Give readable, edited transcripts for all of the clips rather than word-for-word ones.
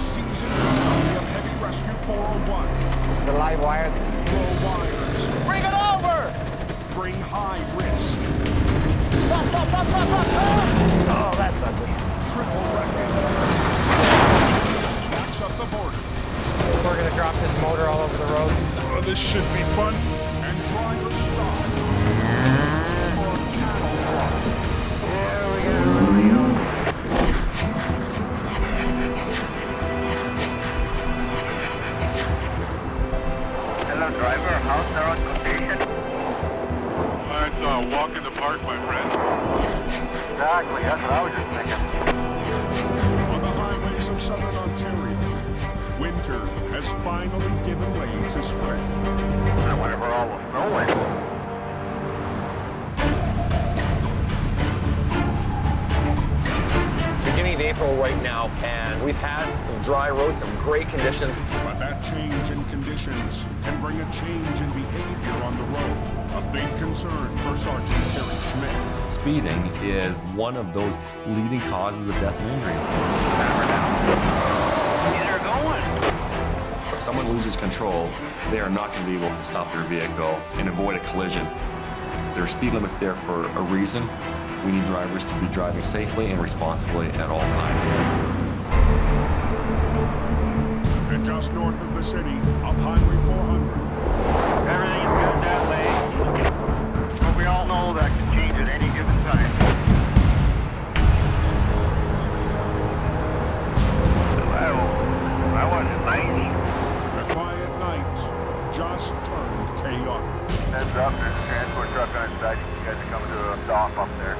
seasoned family of heavy rescue 401. The live wires. Low wires. Bring it over! Bring high risk. Oh, that's ugly. Triple wreckage. Backs up the border. We're gonna drop this motor all over the road. Oh, this should be fun. And driver stop. For a cattle drive. Yeah, we got a rodeo. Hello, driver. How's the road condition? It's a walk in the park, my friend. Exactly. That's what I was just thinking. On the highways of southern Ontario, winter has finally given way to spring. I wonder where all the snow went. Beginning of April right now, and we've had some dry roads, some great conditions. But that change in conditions can bring a change in behavior on the road. A big concern for Sergeant Kerry Schmidt. Speeding is one of those leading causes of death and injury. They're going. If someone loses control, they are not going to be able to stop their vehicle and avoid a collision. There are speed limits there for a reason. We need drivers to be driving safely and responsibly at all times. And just north of the city, up Highway 400. Everything is good that way. But we all know that can change at any given time. That wasn't nice. The quiet night just turned chaotic. Heads up, there's a transport truck on its side. You guys are coming to a stop up there.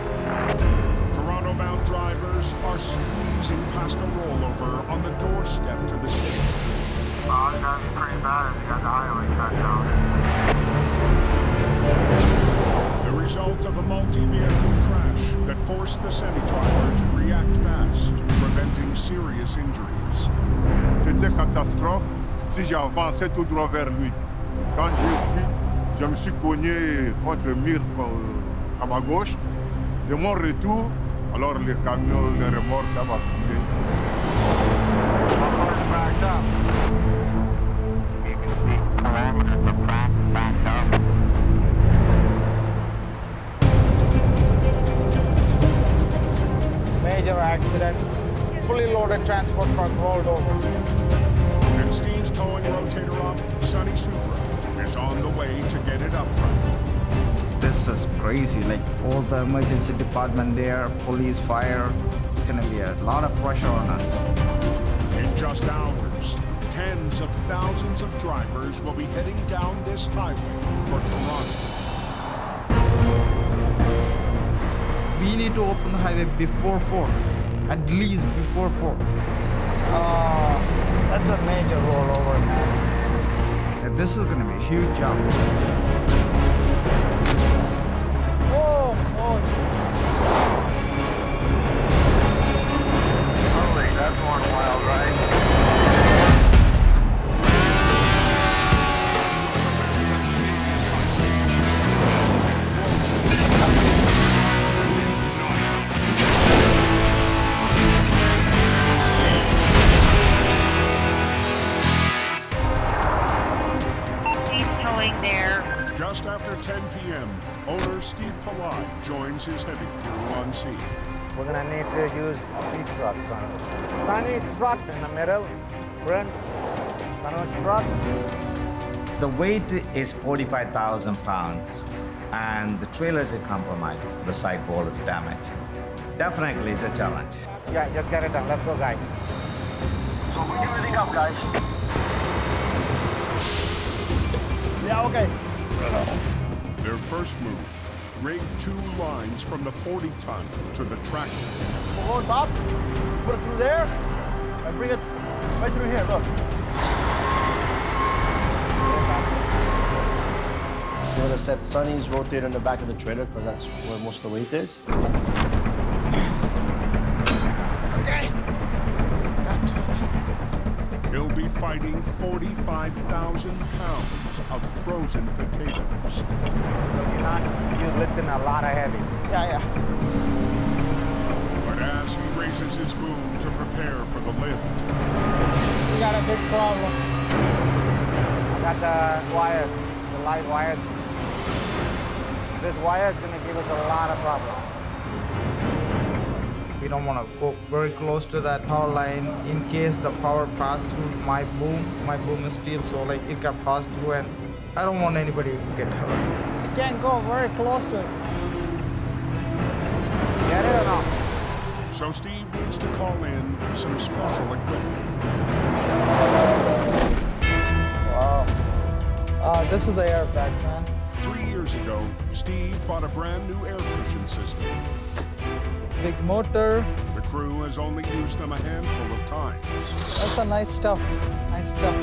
Toronto-bound drivers are squeezing past a rollover on the doorstep to the city. Oh, that's pretty bad if you got the highway shut down. The result of a multi-vehicle crash that forced the semi-driver to react fast, preventing serious injuries. C'était catastrophe si j'avançais tout droit vers lui. Quand j'ai vu, je me suis cogné contre le mur à ma gauche. De mon retour, alors le camion, le remorque a basculé. Major accident. Fully loaded transport truck rolled over. And Steve's towing rotator op, Sonny Supra, is on the way to get it upright. This is crazy, like all the emergency department there, police, fire. It's gonna be a lot of pressure on us. In just hours, tens of thousands of drivers will be heading down this highway for Toronto. We need to open the highway before 4, at least before 4. That's a major rollover, man. This is gonna be a huge job. Holy, that's one wild ride. Just after 10 p.m., owner Steve Palai joins his heavy crew on scene. We're gonna need to use 3 trucks on it. Sonny's truck in the middle, Brent's, Manoj's truck. The weight is 45,000 pounds, and the trailers are compromised. The sidewall is damaged. Definitely it's a challenge. Yeah, just get it done. Let's go, guys. So we do everything up, guys. Yeah, okay. Their first move, rig 2 lines from the 40-ton to the tractor. We'll go on top, put it through there, and bring it right through here, look. We're gonna set Sonny's rotator in the back of the trailer because that's where most of the weight is. Okay. He'll be fighting 45,000 pounds of frozen potatoes. You're lifting a lot of heavy. Yeah. But as he raises his boom to prepare for the lift, a big problem. I got the wires, the live wires. This wire is going to give us a lot of problems. We don't want to go very close to that power line in case the power passed through my boom. My boom is steel, so like it can pass through, and I don't want anybody to get hurt. You can't go very close to it. Get it or not? So Steve needs to call in some special equipment. Wow. This is the airbag, man. 3 years ago, Steve bought a brand new air cushion system. Big motor. The crew has only used them a handful of times. That's a nice stuff. Nice stuff.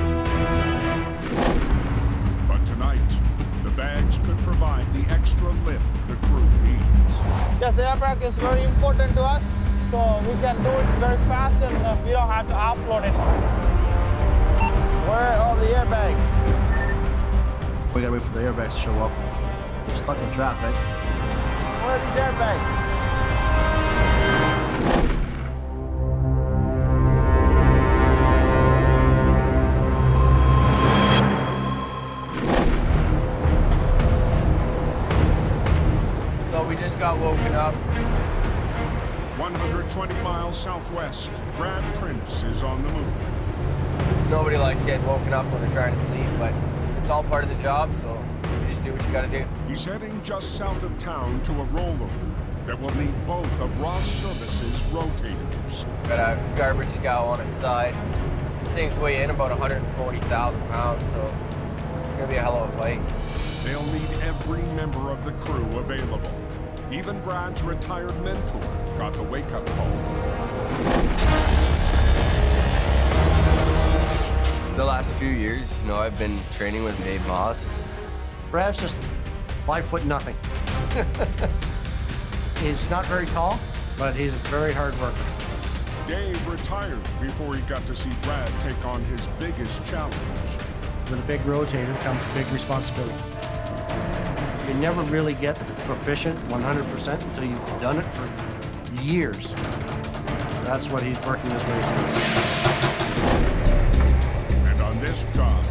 But tonight, the bags could provide the extra lift the crew needs. Yes, airbag is very important to us, so we can do it very fast and we don't have to offload it. Where are all the airbags? We gotta wait for the airbags to show up. They're stuck in traffic. Where are these airbags? So we just got woken up. 120 miles southwest, Brad Prince is on the move. Nobody likes getting woken up when they're trying to sleep, but it's all part of the job, so you just do what you gotta do. He's heading just south of town to a rollover that will need both of Ross Services rotators. Got a garbage scow on its side. This thing's weighing in about 140,000 pounds, so it's gonna be a hell of a fight. They'll need every member of the crew available. Even Brad's retired mentor got the wake-up call. The last few years, you know, I've been training with Dave Moss. Brad's just 5 foot nothing. He's not very tall, but he's a very hard worker. Dave retired before he got to see Brad take on his biggest challenge. With a big rotator comes big responsibility. You never really get proficient 100% until you've done it for years. That's what he's working his way through. And on this job,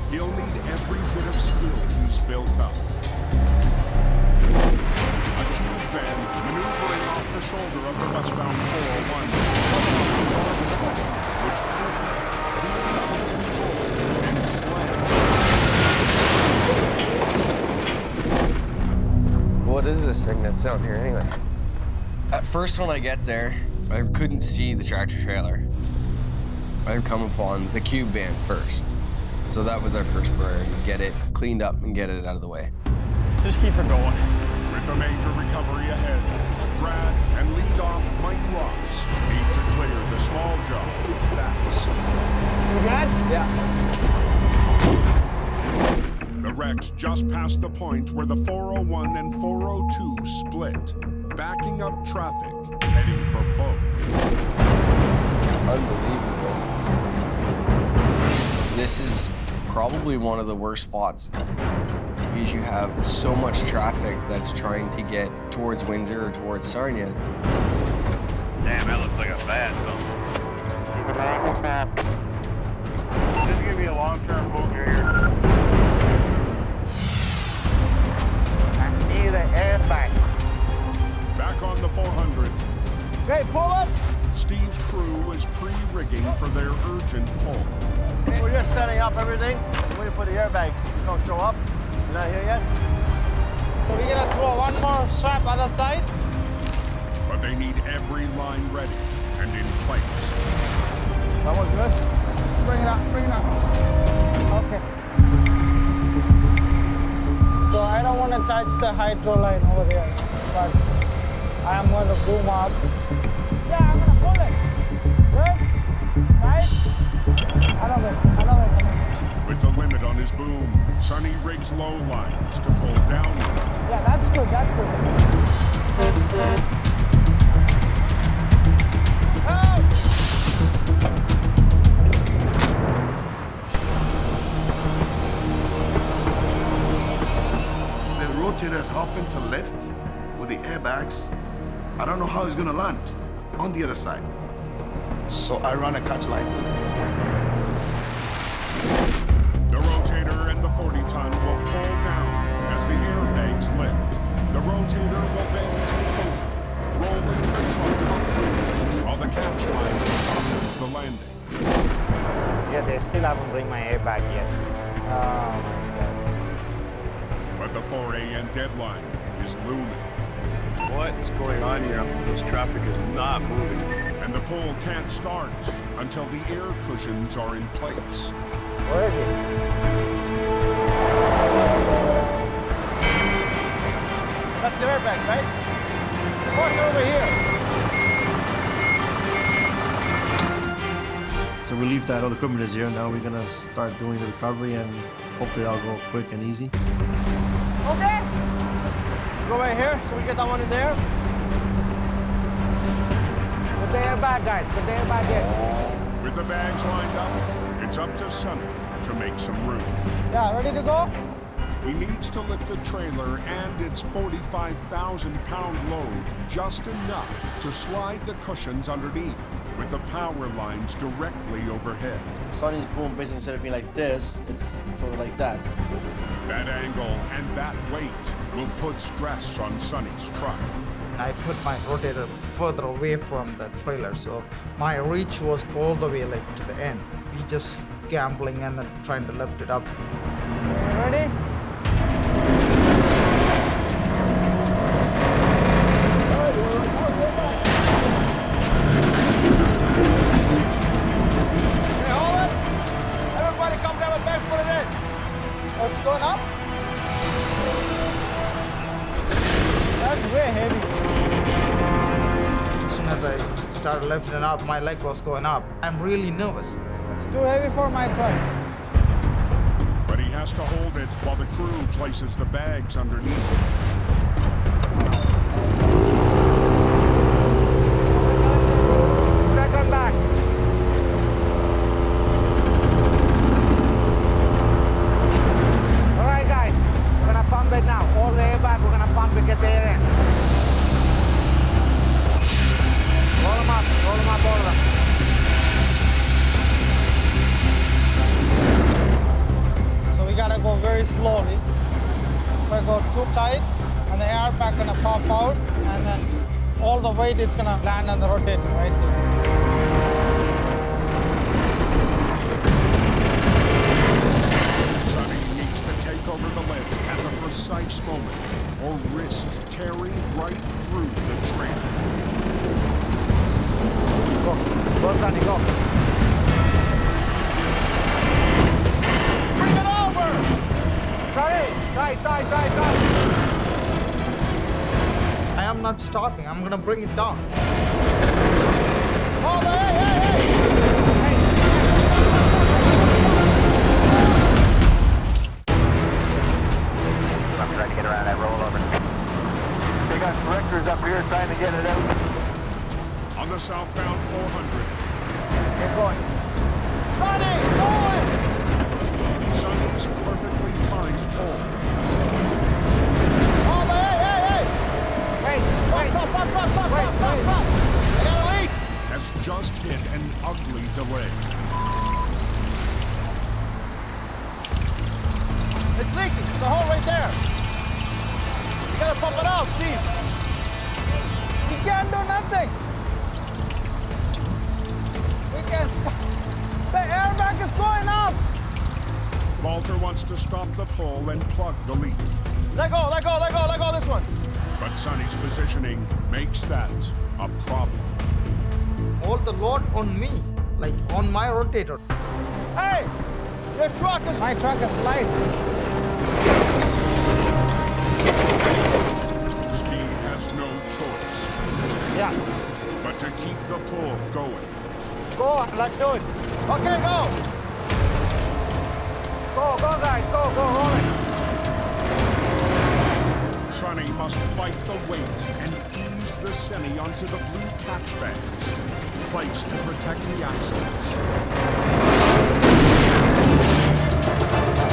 he'll need every bit of skill he's built up. A cube van maneuvering off the shoulder of the westbound 401, which could veer out of control and slam. What is this thing that's out here anyway? At first when I get there, I couldn't see the tractor trailer. I've come upon the cube van first. So that was our first priority, get it cleaned up and get it out of the way. Just keep her going. With a major recovery ahead, Brad and lead-off Mike Ross need to clear the small job fast. You good? Yeah. The wreck's just past the point where the 401 and 402 split, backing up traffic, heading for both. Unbelievable. This is probably one of the worst spots because you have so much traffic that's trying to get towards Windsor or towards Sarnia. Damn, that looks like a bad zone. This is gonna be a long-term move here. I need an airbag. Back on the 400, Okay, pull it. Steve's crew is pre-rigging for their urgent pull. We're just setting up everything, waiting for the airbags to come show up. You're not here yet? So we're gonna throw one more strap other side. But they need every line ready and in place. That one's good? Bring it up, bring it up. Okay. So I don't want to touch the hydro line over there, but I am going to boom up. Yeah, I'm going to pull it. Good? Right? Other way. With the limit on his boom, Sonny rigs low lines to pull down. Yeah, that's good, that's good. The rotator is helping to lift with the airbags. I don't know how he's gonna land on the other side. So I run a catch line too. The rotator and the 40-ton will pull down as the airbags lift. The rotator will then take over, rolling the truck upward, while the catch line softens the landing. Yeah, they still haven't bring my airbag yet. Oh my god. But the 4 a.m. deadline is looming. What is going on here? This traffic is not moving. And the pull can't start until the air cushions are in place. Where is it? That's the airbag, right? Walk over here. It's a relief that all the equipment is here. Now we're gonna start doing the recovery and hopefully that'll go quick and easy. Okay. Go right here, so we get that one in there. Put the airbag, guys. Put the airbag in. With the bags lined up, it's up to Sonny to make some room. Yeah, ready to go? He needs to lift the trailer and its 45,000-pound load just enough to slide the cushions underneath, with the power lines directly overhead. Sonny's boom, basically, instead of being like this, it's sort of like that. That angle and that weight will put stress on Sonny's truck. I put my rotator further away from the trailer, so my reach was all the way like to the end. We just gambling and then trying to lift it up. Ready? Okay, hold it. Everybody come down with back, put it in. Oh, it's going up? That's way heavy. As soon as I started lifting it up, my leg was going up. I'm really nervous. It's too heavy for my truck. But he has to hold it while the crew places the bags underneath. Second back. All right, guys. We're gonna pump it now. All the air back, we're gonna pump it, get the air in. Roll them up, all of them. So we gotta go very slowly. If I go too tight, and the air pack gonna pop out, and then all the weight is gonna land on the rotator right there. Sonny needs to take over the lift at the precise moment, or risk tearing right through the trailer. Go, Sonny, go. Bring it over! Sonny, tight. I am not stopping. I'm gonna bring it down. Oh, hey! I'm trying to get around that rollover. They got wreckers up here trying to get it out. On the southbound 400, Get going. Sonny, going! Sonny's perfectly timed pull. Oh, hey! Wait. Stop. I got a leak. Has just hit an ugly delay. It's leaking. There's a hole right there. You gotta pump it out, Steve. You can't do nothing. We can't stop. The airbag is going up. Walter wants to stop the pull and plug the leak. Let go, this one. But Sonny's positioning makes that a problem. All the load on me, like on my rotator. Hey, your truck is... My truck is light. Steve has no choice. Yeah. But to keep the pull going. Go, let's do it. Okay, go. Go, guys, go, roll it. Sonny must fight the weight and ease the semi onto the blue catch bags, placed to protect the axles.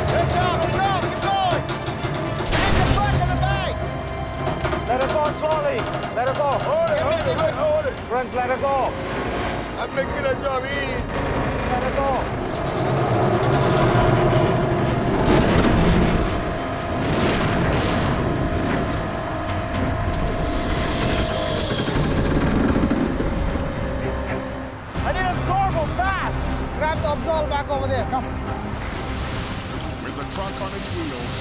Good job, keep going. Hit the front of the bags. Let it go slowly. Let it go. Hold it. Friends, let it go. I'm making a job easy. Let it go. Absol back over there. Come. With the truck on its wheels,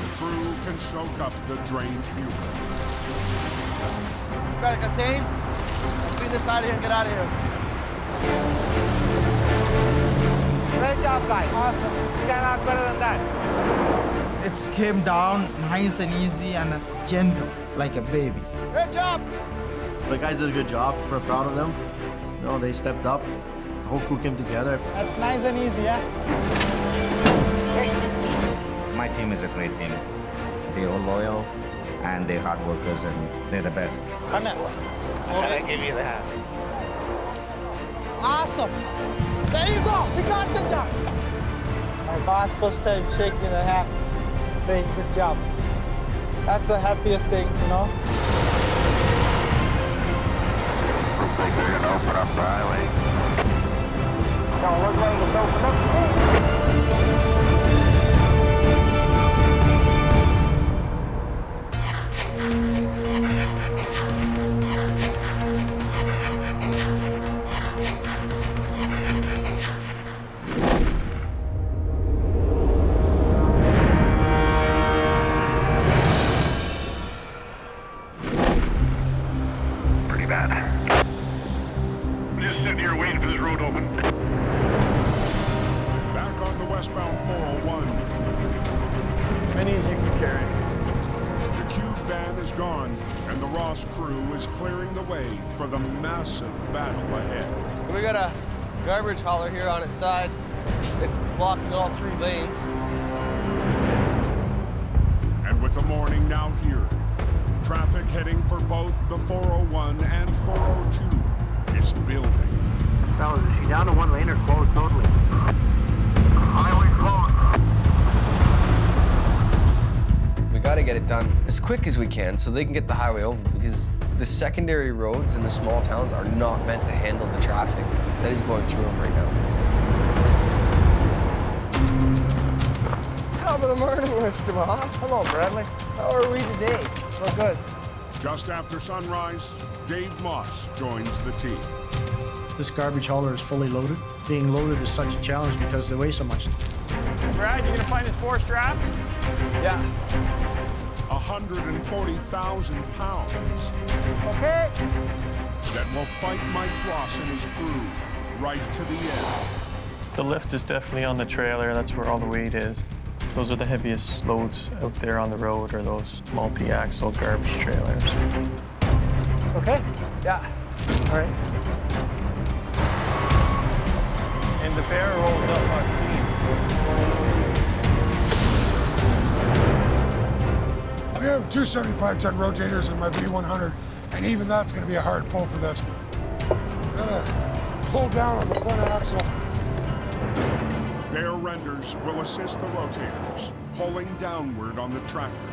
the crew can soak up the drained fuel. You gotta contain. Let's clean this out of here and get out of here. Great job, guys. Awesome. You cannot better than that. It came down nice and easy and gentle, like a baby. Good job. The guys did a good job. We're proud of them. You know, they stepped up. The whole crew came together. That's nice and easy, yeah? My team is a great team. They are loyal and they're hard workers and they're the best. Come here. I give you that. Awesome. There you go. We got the job. My boss first time shaking the hand, saying good job. That's the happiest thing, you know? Looks like they're gonna open up the highway. No, we're going to open up. Pretty bad. I'm just sitting here waiting for this road to open. Back on the westbound 401, Minis you can carry. the cube van is gone, and the Ross crew is clearing the way for the massive battle ahead. We got a garbage hauler here on its side. It's blocking all 3 lanes. And with the morning now here, traffic heading for both the 401 and 402 is building. Fellas, is she down to 1 lane or closed totally? Highway closed. We got to get it done as quick as we can so they can get the highway open, because the secondary roads in the small towns are not meant to handle the traffic that is going through them right now. Top of the morning, Mr. Moss. Hello, Bradley. How are we today? We're good. Just after sunrise, Dave Moss joins the team. This garbage hauler is fully loaded. Being loaded is such a challenge because they weigh so much. Brad, you gonna find his 4 straps? Yeah. 140,000 pounds Okay. that will fight Mike Ross and his crew right to the end. The lift is definitely on the trailer. That's where all the weight is. Those are the heaviest loads out there on the road, are those multi-axle garbage trailers. Okay. Yeah. All right. And the bear rolled up on scene. We have 2 75-ton rotators in my V100, and even that's going to be a hard pull for this. Gotta pull down on the front axle. Bear renders will assist the rotators, pulling downward on the tractor.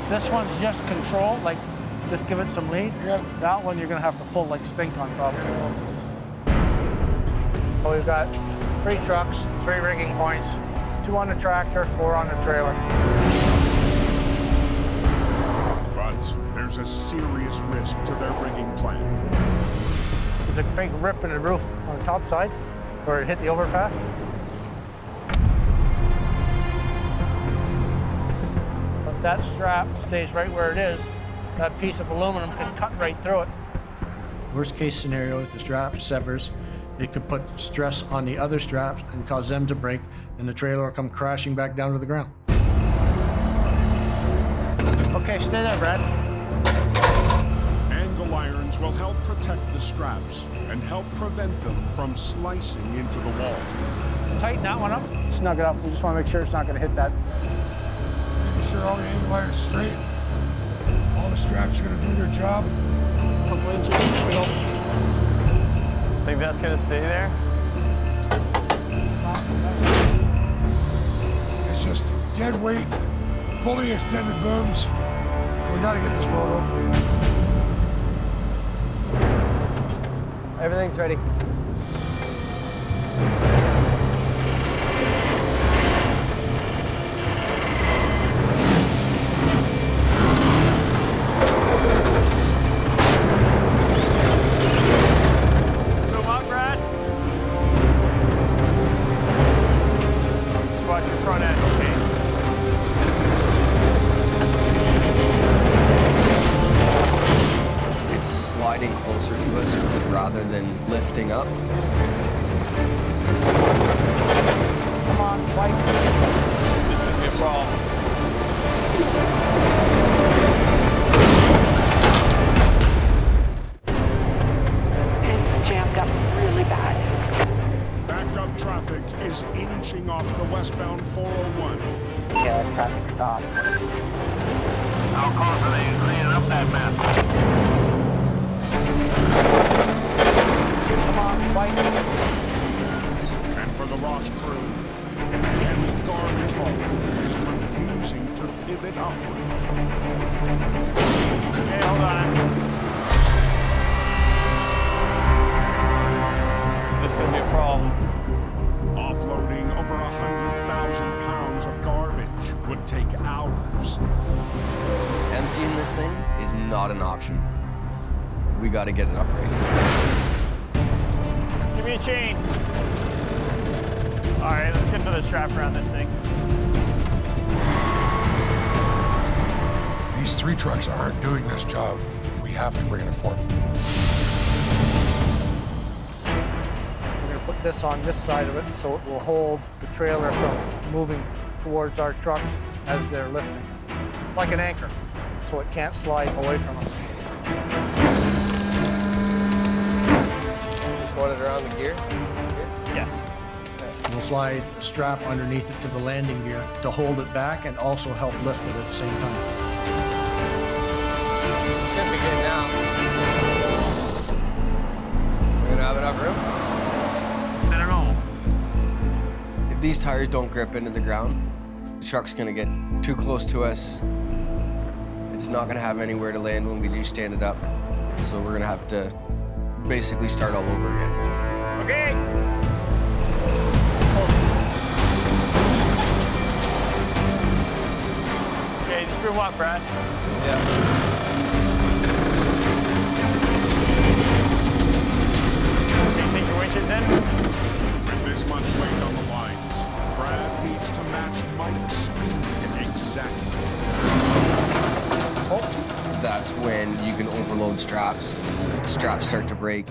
This one's just control, like just give it some lead. Yeah. That one you're gonna have to pull like stink on top. So we've got 3 trucks, 3 rigging points, 2 on the tractor, 4 on the trailer. But there's a serious risk to their rigging plan. There's a big rip in the roof on the top side where it hit the overpass. But that strap stays right where it is. That piece of aluminum can cut right through it. Worst case scenario, if the strap severs, it could put stress on the other straps and cause them to break, and the trailer will come crashing back down to the ground. Okay, stay there, Brad. Angle irons will help protect the straps and help prevent them from slicing into the wall. Tighten that one up. Snug it up. We just want to make sure it's not going to hit that. Make sure all the angle irons straight. All the straps are going to do their job. Couple inches. There we go. Think that's gonna stay there? It's just dead weight, fully extended booms. We got to get this road open. Everything's ready. rather than lifting up. Come on, fight. This is gonna be a problem. It's jammed up really bad. Backed up traffic is inching off the westbound 401. Yeah, traffic stop. How close are they to cleaning up that mess? Come on, fight. And for the Ross crew, the heavy garbage haul is refusing to pivot upward. Okay, hold on. This is gonna be a problem. Offloading over 100,000 pounds of garbage would take hours. Emptying this thing is not an option. We got to get it upright. Give me a chain. All right, let's get another strap around this thing. These 3 trucks aren't doing this job. We have to bring in a 4th. We're gonna put this on this side of it so it will hold the trailer from moving towards our trucks as they're lifting. Like an anchor, so it can't slide away from us. Just want it around the gear? Yes. We'll slide a strap underneath it to the landing gear to hold it back and also help lift it at the same time. Should be good now. We're gonna have enough room? I don't know. If these tires don't grip into the ground, the truck's gonna get too close to us. It's not gonna have anywhere to land when we do stand it up. So we're gonna have to basically start all over again. Okay. Okay, just bring up, Brad. Yeah. Okay, take your winches in. With this much weight on the lines, Brad needs to match Mike's speed exactly. That's when you can overload straps and straps start to break.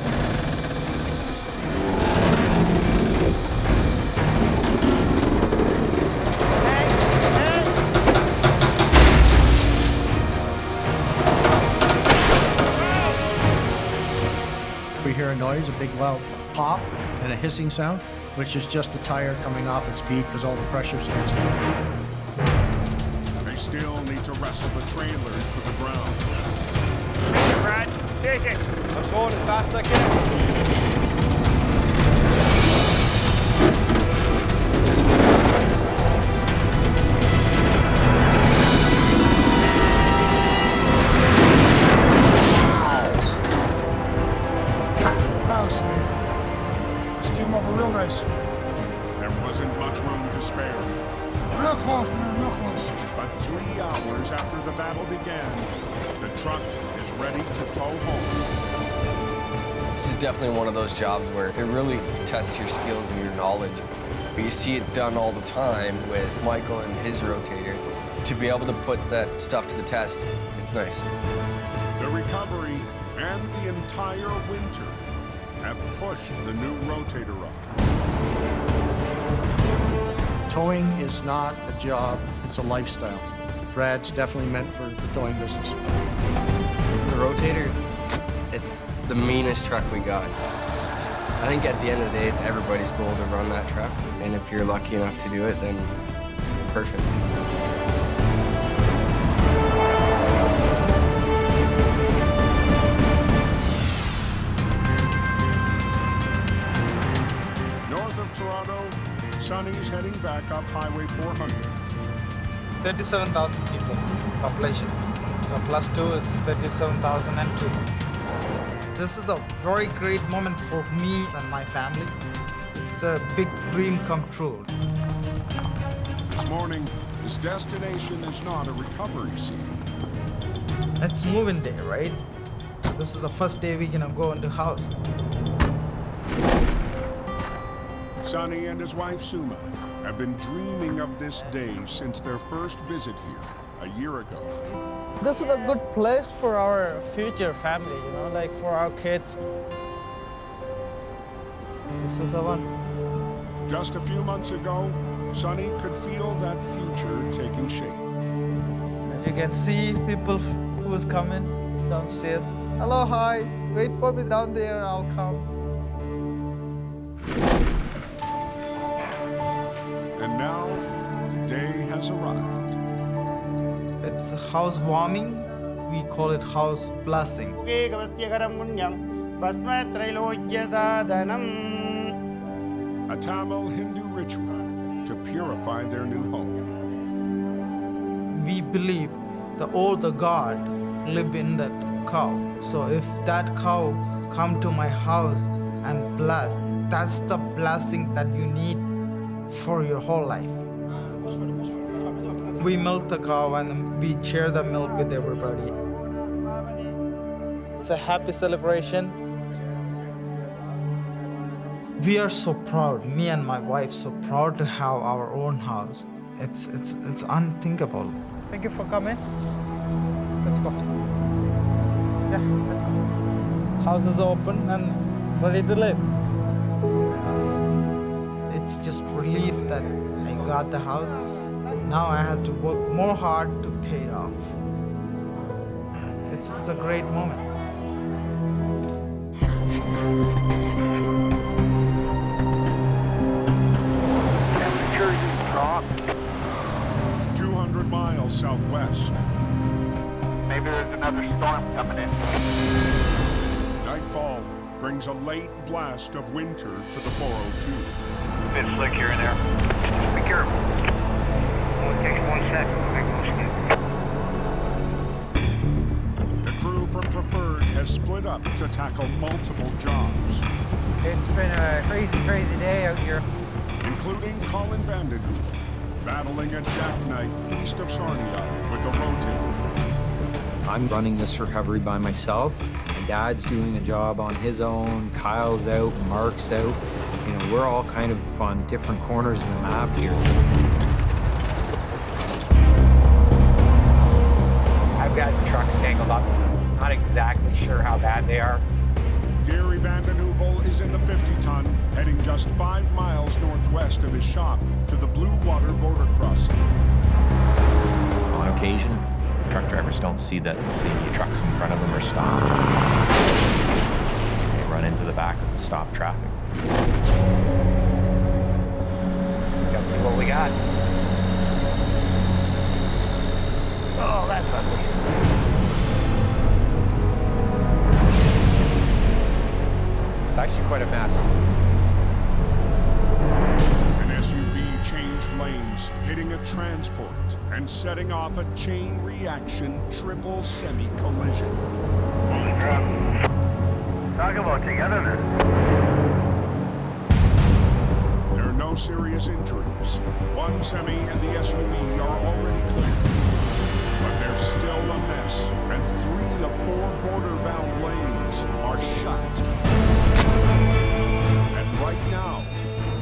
We hear a noise, a big loud pop and a hissing sound, which is just the tire coming off its speed because all the pressure's against it. They still need to wrestle the trailer to the ground. Take it, Brad. Take it. I'm going as fast as I can. Nice. Just came over real nice. There wasn't much room to spare. Real close, man, real close. But 3 hours after the battle began, the truck is ready to tow home. This is definitely one of those jobs where it really tests your skills and your knowledge. But you see it done all the time with Michael and his rotator. To be able to put that stuff to the test, it's nice. The recovery and the entire winter have pushed the new rotator up. Towing is not a job, it's a lifestyle. Brad's definitely meant for the towing business. The rotator, it's the meanest truck we got. I think at the end of the day, it's everybody's goal to run that truck. And if you're lucky enough to do it, then perfect. North of Toronto, Sonny's heading back up Highway 400. 37,000 people population. So plus 2, it's 37,002. This is a very great moment for me and my family. It's a big dream come true. This morning, his destination is not a recovery scene. It's moving day, right? This is the first day we're gonna go into house. Sonny and his wife Suma have been dreaming of this day since their first visit here a year ago. This is a good place for our future family, you know, like for our kids. This is the one. Just a few months ago, Sonny could feel that future taking shape. And you can see people who is coming downstairs. Hello, hi. Wait for me down there. I'll come. And now, the day has arrived. It's a housewarming. We call it house blessing. A Tamil Hindu ritual to purify their new home. We believe the god live in that cow. So if that cow come to my house and bless, that's the blessing that you need for your whole life. We milk the cow and we share the milk with everybody. It's a happy celebration. We are so proud, me and my wife, so proud to have our own house. It's unthinkable. Thank you for coming. Let's go. Yeah, let's go. House is open and ready to live. It's just relief that I got the house. Now I have to work more hard to pay it off. It's a great moment. Temperatures drop. 200 miles southwest. Maybe there's another storm coming in. Nightfall brings a late blast of winter to the 402. Bit slick here and there. Be careful. Only takes 1 second to make a mistake. The crew from Preferred has split up to tackle multiple jobs. It's been a crazy, crazy day out here. Including Colin Vandenhooven, battling a jackknife east of Sarnia with a rotator. I'm running this recovery by myself. My dad's doing a job on his own. Kyle's out, Mark's out. You know, we're all kind of on different corners of the map here. I've got trucks tangled up. Not exactly sure how bad they are. Gary Vandenhooven is in the 50-ton, heading just 5 miles northwest of his shop to the Blue Water border crossing. On occasion, truck drivers don't see that the trucks in front of them are stopped. They run into the back of the stopped traffic. Let's see what we got. Oh, that's ugly. It's actually quite a mess. An SUV changed lanes, hitting a transport and setting off a chain reaction triple semi-collision. Holy crap. Talk about togetherness. There are no serious injuries. One semi and the SUV are already cleared. But there's still a mess, and 3 of 4 border-bound lanes are shut. And right now,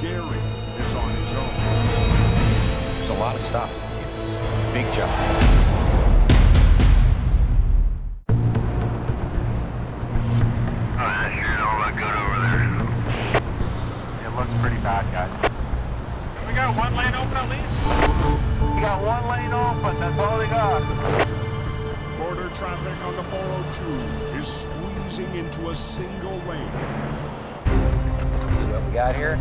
Gary is on his own. There's a lot of stuff. It's a big job. That sure don't look good over there. It looks pretty bad, guys. We got 1 lane open at least? We got 1 lane open, that's all we got. Border traffic on the 402 is squeezing into a single lane. See what we got here.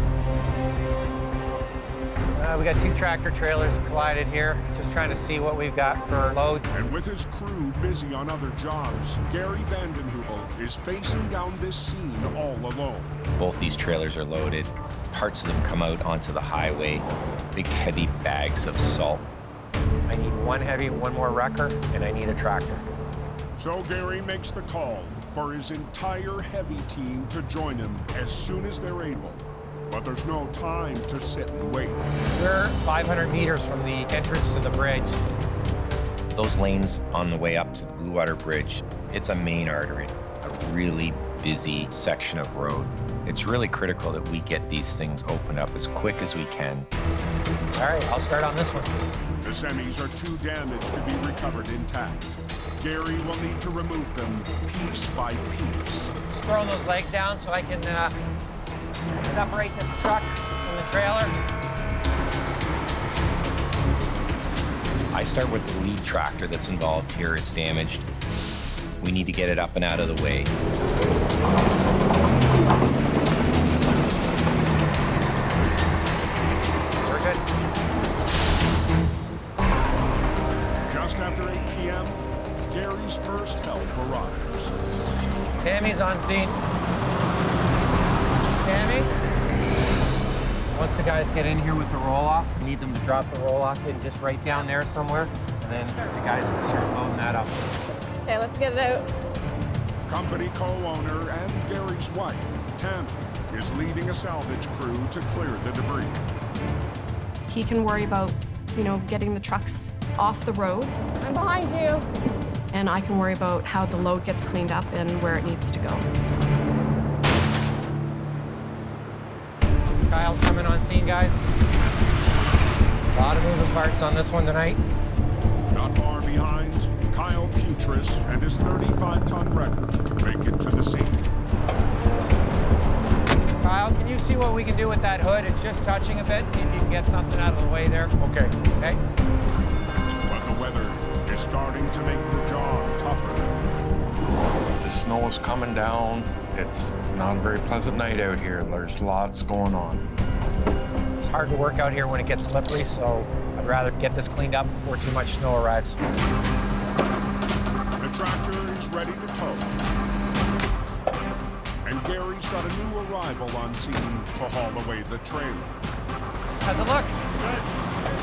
We got 2 tractor trailers collided here. Just trying to see what we've got for loads. And with his crew busy on other jobs, Gary Vandenhooven is facing down this scene all alone. Both these trailers are loaded. Parts of them come out onto the highway. Big heavy bags of salt. I need 1 heavy, 1 more wrecker, and I need a tractor. So Gary makes the call for his entire heavy team to join him as soon as they're able. But there's no time to sit and wait. We're 500 meters from the entrance to the bridge. Those lanes on the way up to the Blue Water Bridge, it's a main artery, a really busy section of road. It's really critical that we get these things opened up as quick as we can. All right, I'll start on this one. The semis are too damaged to be recovered intact. Gary will need to remove them piece by piece. Just throwing those legs down so I can Separate this truck from the trailer. I start with the lead tractor that's involved here. It's damaged. We need to get it up and out of the way. We're good. Just after 8 p.m., Gary's first help arrives. Tammy's on scene. Tammy? Once the guys get in here with the roll-off, we need them to drop the roll-off in just right down there somewhere, and then the guys start loading that up. Okay, let's get it out. Company co-owner and Gary's wife, Tammy, is leading a salvage crew to clear the debris. He can worry about, getting the trucks off the road. I'm behind you. And I can worry about how the load gets cleaned up and where it needs to go. Kyle's coming on scene, guys. A lot of moving parts on this one tonight. Not far behind, Kyle Putris and his 35-ton wrecker make it to the scene. Kyle, can you see what we can do with that hood? It's just touching a bit. See if you can get something out of the way there. Okay. Okay. But the weather is starting to make the job tougher. The snow is coming down. It's not a very pleasant night out here. There's lots going on. It's hard to work out here when it gets slippery, so I'd rather get this cleaned up before too much snow arrives. The tractor is ready to tow. And Gary's got a new arrival on scene to haul away the trailer. How's it look?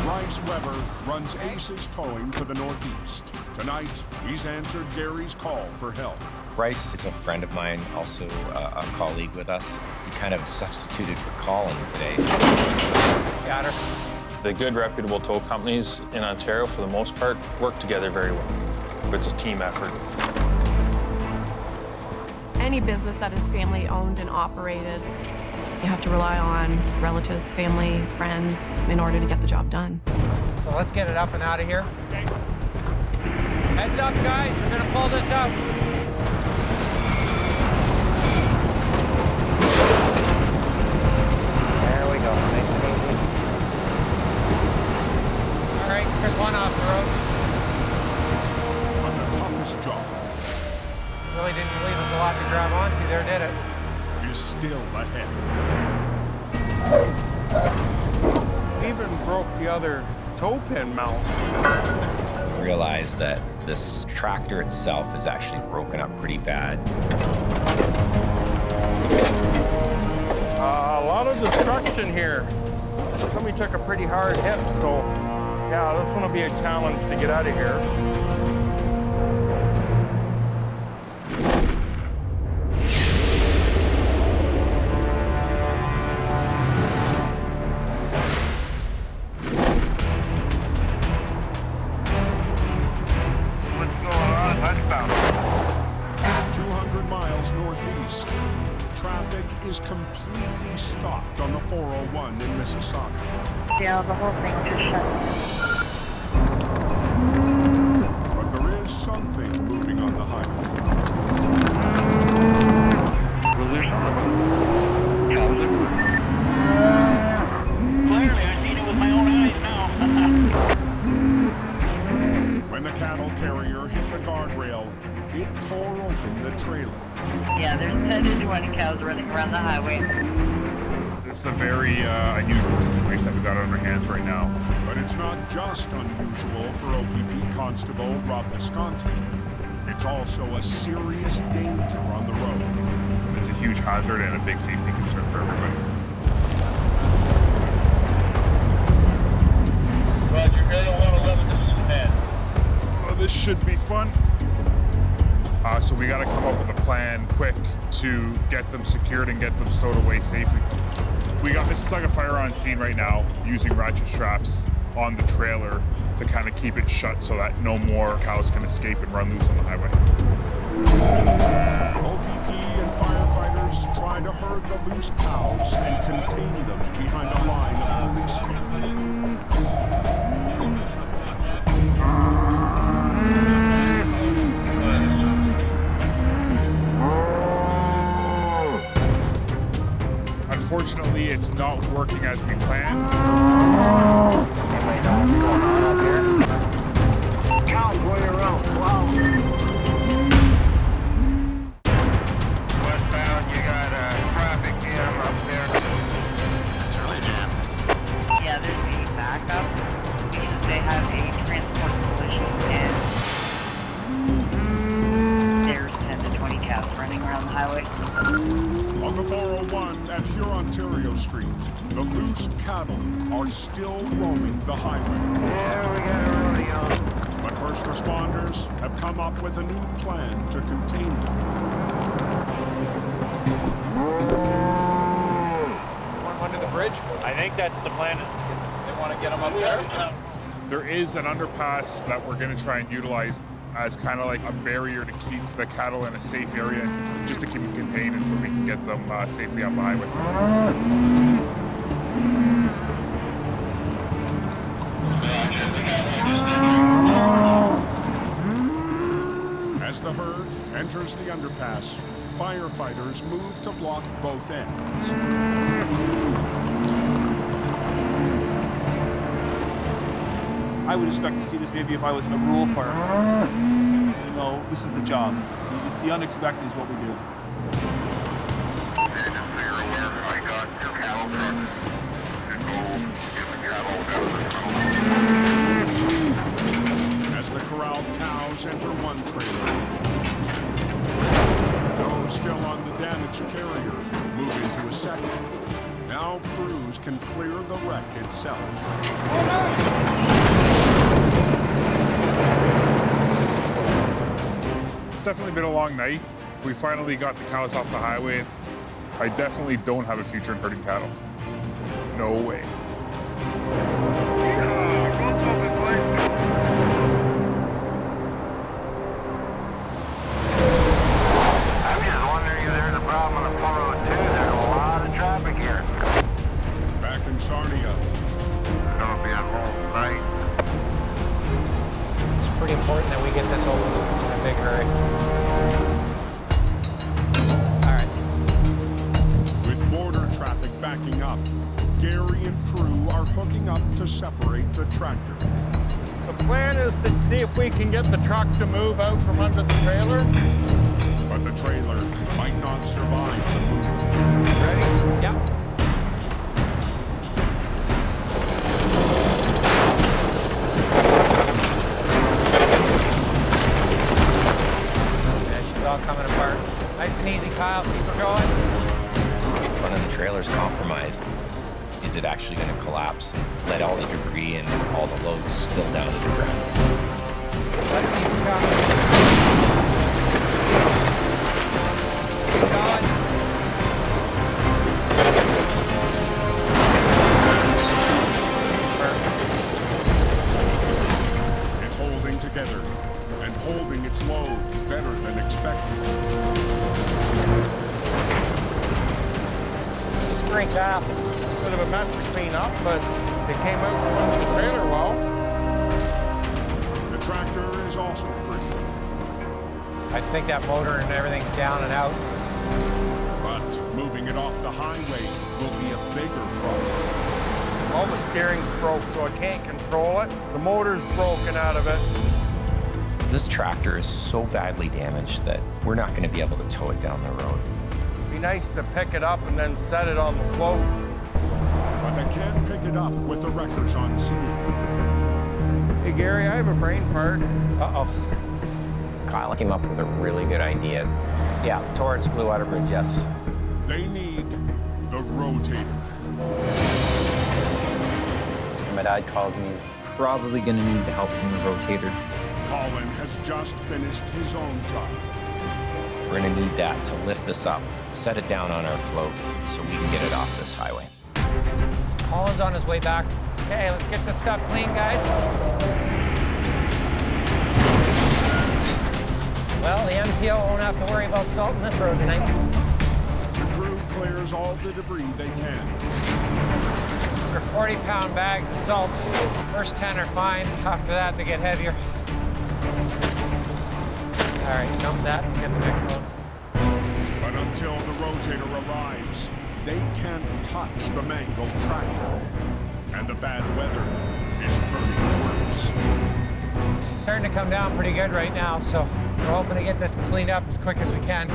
Bryce Weber runs Ace's Towing to the northeast. Tonight, he's answered Gary's call for help. Bryce is a friend of mine, also a colleague with us. He kind of substituted for Colin today. Got her. The good, reputable tow companies in Ontario, for the most part, work together very well. It's a team effort. Any business that is family owned and operated, you have to rely on relatives, family, friends in order to get the job done. So let's get it up and out of here. Heads up, guys. We're going to pull this out. There we go. Nice and easy. All right, here's one off the road. But the toughest job Really didn't leave us a lot to grab onto there, did it? is still ahead. Even broke the other toe pin mount. Realize that this tractor itself is actually broken up pretty bad. A lot of destruction here. Somebody took a pretty hard hit, so yeah, this one will be a challenge to get out of here. What's going on? Westbound. 200 miles northeast, traffic is completely stopped on the 401 in Mississauga. Yeah, the whole thing just shut. But there is something moving on the highway. Clearly, I've seen it with my own eyes now. When the cattle carrier hit the guardrail, it tore open the trailer. Yeah, there's 10 to 20 cows running around the highway. It's a very unusual situation that we've got on our hands right now. But it's not just unusual for OPP Constable Rob Visconti. It's also a serious danger on the road. It's a huge hazard and a big safety concern for everybody. Roger, Halo 111, this is Command. Well, this should be fun. So we got to come up with a plan quick to get them secured and get them stowed away safely. We got Mississauga Fire on scene right now using ratchet straps on the trailer to kind of keep it shut so that no more cows can escape and run loose on the highway. OPP and firefighters try to herd the loose cows and contain them behind a line of police stations. Unfortunately, it's not working as we planned. Anybody know what's going on up here? Cows way around. Wow. Westbound, you got traffic jam up there. It's really jammed. Yeah, there's a backup because they have a transport collision and there's 10 to 20 cows running around the highway. On the 401 at Hurontario Street, the loose cattle are still roaming the highway. Yeah, we got a rodeo. But first responders have come up with a new plan to contain them. Under the bridge? I think that's the plan. Is they want to get them up there. There is an underpass that we're going to try and utilize as kind of like a barrier to keep the cattle in a safe area, just to keep them contained until we can get them safely off the highway. As the herd enters the underpass, firefighters move to block both ends. I would expect to see this maybe if I was in a rural farm. You know, this is the job. It's the unexpected is what we do. As the corralled cows enter one trailer, those still on the damaged carrier move into a second. Now crews can clear the wreck itself. It's definitely been a long night. We finally got the cows off the highway. I definitely don't have a future in herding cattle. No way. I'm just wondering if there's a problem on the 402. There's a lot of traffic here. Back in Sarnia. It's going to be a whole night. It's pretty important that we get this over in a big hurry. All right. With border traffic backing up, Gary and crew are hooking up to separate the tractor. The plan is to see if we can get the truck to move out from under the trailer. But the trailer might not survive the move. Ready? Yep. All coming apart. Nice and easy, Kyle. Keep her going. The front of the trailer's compromised. Is it actually going to collapse and let all the debris and all the loads spill down to the ground? Let's keep her going. Keep going. It's holding together and holding its load better than expected. Straight out. Bit of a mess to clean up, but it came out from under the trailer well. The tractor is also free. I think that motor and everything's down and out. But moving it off the highway will be a bigger problem. All the steering's broke, so I can't control it. The motor's broken out of it. This tractor is so badly damaged that we're not going to be able to tow it down the road. It'd be nice to pick it up and then set it on the float. But they can't pick it up with the wreckers on scene. Hey, Gary, I have a brain fart. Uh-oh. Kyle came up with a really good idea. Yeah, towards Blue Water Bridge, yes. They need the rotator. My dad called me. Probably going to need the help from the rotator. Colin has just finished his own job. We're going to need that to lift this up, set it down on our float so we can get it off this highway. Colin's on his way back. Okay, let's get this stuff clean, guys. Well, the MTO won't have to worry about salting this road tonight. The crew clears all the debris they can. These are 40-pound bags of salt. First 10 are fine. After that, they get heavier. All right, dump that and get the next load. But until the rotator arrives, they can't touch the mangled tractor. And the bad weather is turning worse. It's starting to come down pretty good right now, so we're hoping to get this cleaned up as quick as we can.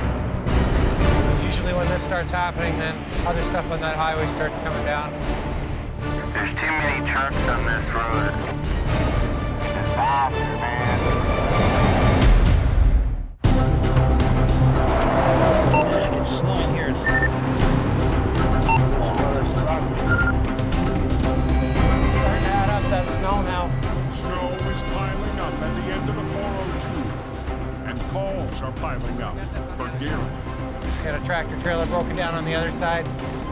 Because usually when this starts happening, then other stuff on that highway starts coming down. There's too many trucks on this road. It's faster, man. It's snowing here. Starting to add up that snow now. Snow is piling up at the end of the 402, and calls are piling up for gearing. Got a tractor trailer broken down on the other side.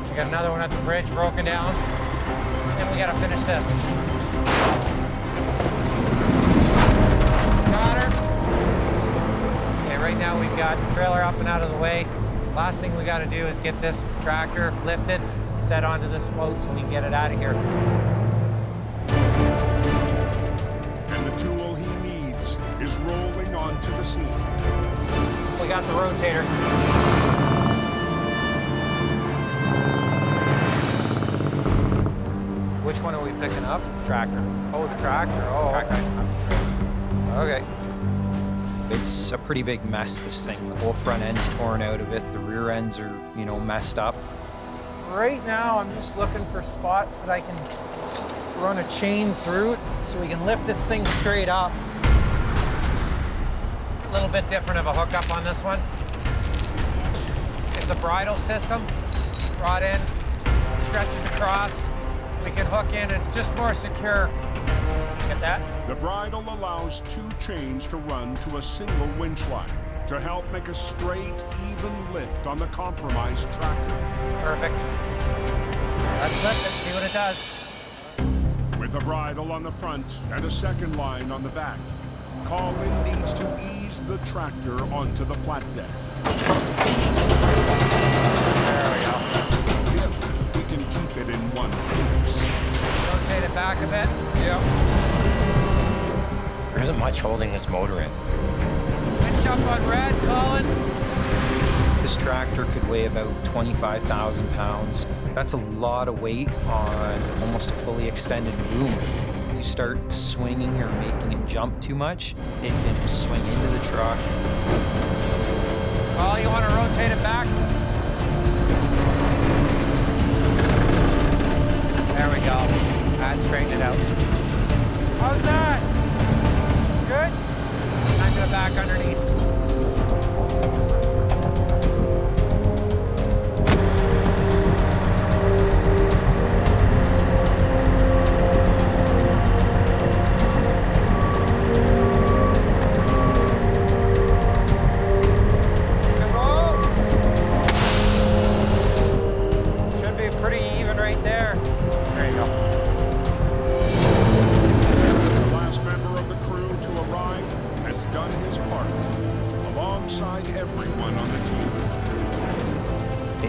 We got another one at the bridge broken down. And then we gotta finish this. Got her. Okay, right now we've got the trailer up and out of the way. Last thing we gotta do is get this tractor lifted, set onto this float so we can get it out of here. And the tool he needs is rolling onto the scene. We got the rotator. Which one are we picking up? Tractor. Oh, the tractor. Oh, okay. Okay. It's a pretty big mess, this thing. The whole front end's torn out of it. The rear ends are, messed up. Right now, I'm just looking for spots that I can run a chain through so we can lift this thing straight up. A little bit different of a hookup on this one. It's a bridle system, brought in, stretches across. We can hook in, it's just more secure. Get that? The bridle allows 2 chains to run to a single winch line to help make a straight, even lift on the compromised tractor. Perfect. Let's lift it, see what it does. With a bridle on the front and a second line on the back, Colin needs to ease the tractor onto the flat deck. There we go. If he can keep it in one piece. Rotate it back a bit. Yep. There isn't much holding this motor in. Winch up on red, Colin. This tractor could weigh about 25,000 pounds. That's a lot of weight on almost a fully extended boom. You start swinging or making it jump too much, it can swing into the truck. Oh, you want to rotate it back? There we go. That straightened it out. How's that? Good? Time to go back underneath.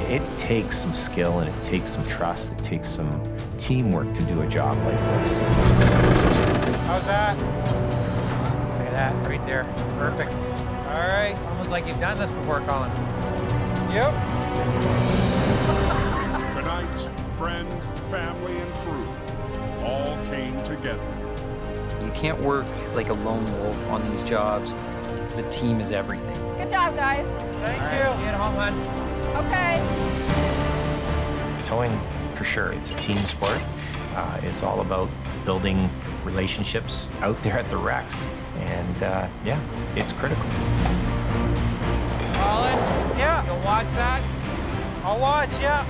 It takes some skill and it takes some trust. It takes some teamwork to do a job like this. How's that? Look at that right there. Perfect. All right. It's almost like you've done this before, Colin. Yep. Tonight, friend, family, and crew all came together. You can't work like a lone wolf on these jobs. The team is everything. Good job, guys. Thank you. See you at home, hon. Okay. Towing, for sure, it's a team sport. It's all about building relationships out there at the wrecks. And yeah, it's critical. Colin? Yeah. You'll watch that? I'll watch, yeah.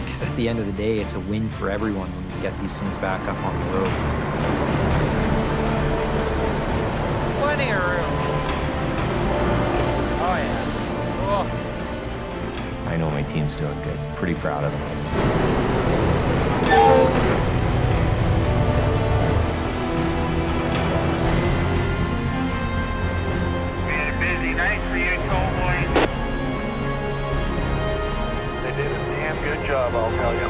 Because at the end of the day, it's a win for everyone when we get these things back up on the road. Plenty of room. Oh, yeah. Cool. I know my team's doing good. Pretty proud of them. Been a busy night for you, tow boys. They did a damn good job, I'll tell you.